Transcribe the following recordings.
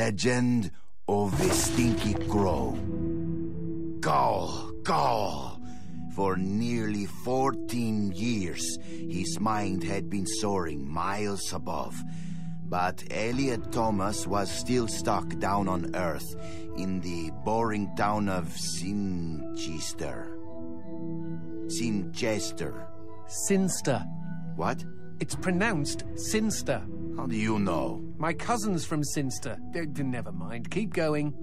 Legend of a Stinky Crow. Caw, caw. For nearly 14 years, his mind had been soaring miles above. But Elliot Thomas was still stuck down on Earth in the boring town of Sinchester. Sinster. What? It's pronounced Sinster. How do you know? My cousin's from Sinster. Never mind. Keep going.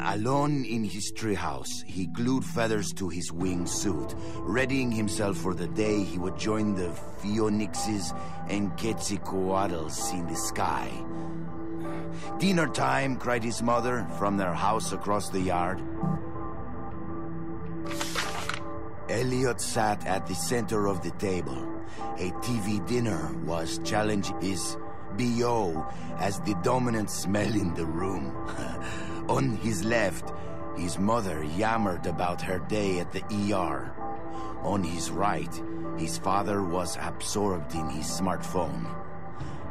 Alone in his treehouse, he glued feathers to his wingsuit, readying himself for the day he would join the phoenixes and quetzalcoatls in the sky. "Dinner time," cried his mother from their house across the yard. Elliot sat at the center of the table. A TV dinner was challenging his BO as the dominant smell in the room. On his left, his mother yammered about her day at the ER. On his right, his father was absorbed in his smartphone.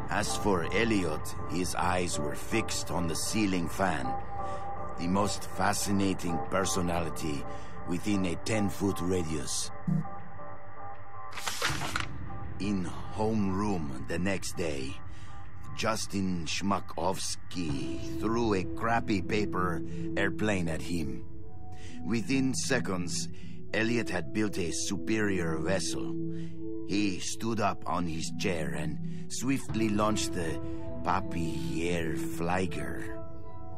As for Elliot, his eyes were fixed on the ceiling fan, the most fascinating personality within a 10-foot radius. In homeroom the next day, Justin Schmakovsky threw a crappy paper airplane at him. Within seconds, Elliot had built a superior vessel. He stood up on his chair and swiftly launched the Papierflieger.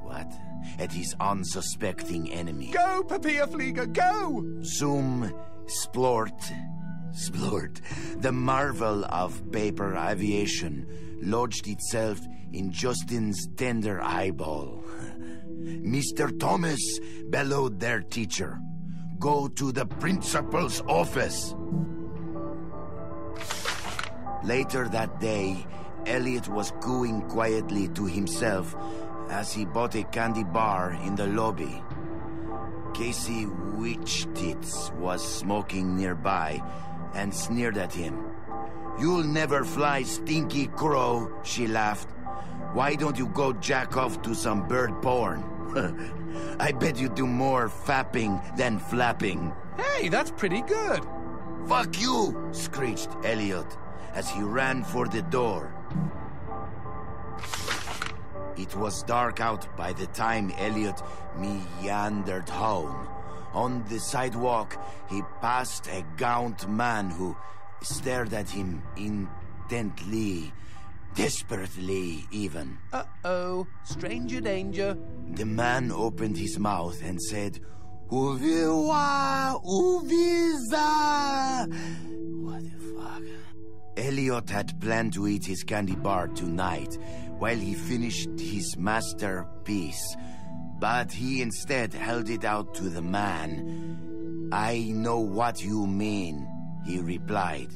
What? At his unsuspecting enemy. Go, Papierflieger, go! Zoom, splort. The marvel of paper aviation lodged itself in Justin's tender eyeball. "Mr. Thomas," bellowed their teacher, "go to the principal's office." Later that day, Elliot was cooing quietly to himself as he bought a candy bar in the lobby. Casey Witchtits was smoking nearby and sneered at him. "You'll never fly, stinky crow," she laughed. "Why don't you go jack off to some bird porn? I bet you do more fapping than flapping." Hey, that's pretty good. "Fuck you," screeched Elliot as he ran for the door. It was dark out by the time Elliot meandered home. On the sidewalk, he passed a gaunt man who stared at him intently, desperately even. Uh-oh, stranger danger. The man opened his mouth and said, "Uviwa, uviza." What the fuck? Elliot had planned to eat his candy bar tonight while he finished his masterpiece, but he instead held it out to the man. "I know what you mean," he replied.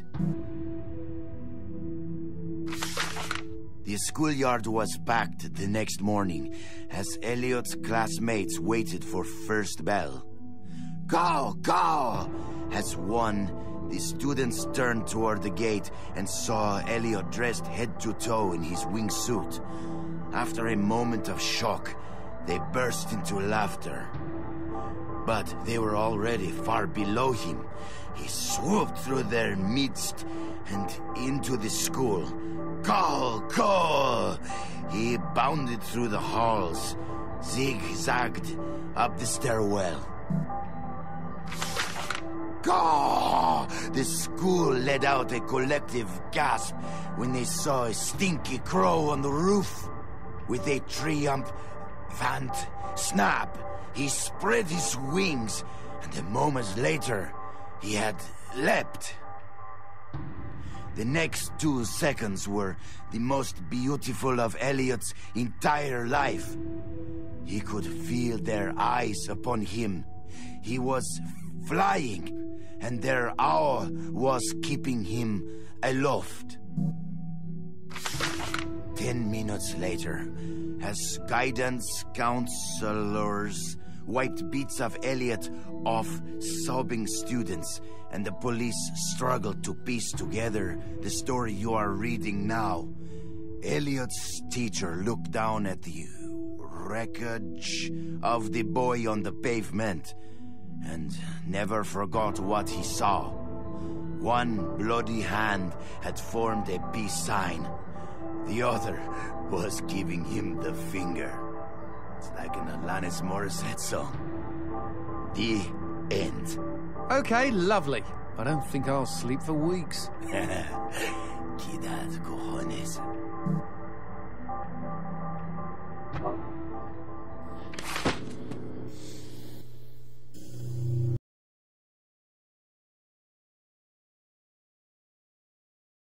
The schoolyard was packed the next morning as Elliot's classmates waited for first bell. "Go, go!" As one, the students turned toward the gate and saw Elliot dressed head to toe in his wingsuit. After a moment of shock, they burst into laughter. But they were already far below him. He swooped through their midst and into the school. "Call, call!" He bounded through the halls, zigzagged up the stairwell. "Caw!" The school let out a collective gasp when they saw a stinky crow on the roof. With a triumphant snap, he spread his wings, and a moment later, he had leapt. The next 2 seconds were the most beautiful of Elliot's entire life. He could feel their eyes upon him. He was flying, and their awe was keeping him aloft. 10 minutes later, as guidance counselors wiped bits of Elliot off sobbing students, and the police struggled to piece together the story you are reading now, Elliot's teacher looked down at the wreckage of the boy on the pavement and never forgot what he saw. One bloody hand had formed a peace sign. The other was giving him the finger. It's like an Alanis Morissette song. The end. Okay, lovely. I don't think I'll sleep for weeks. Quidad, cojones.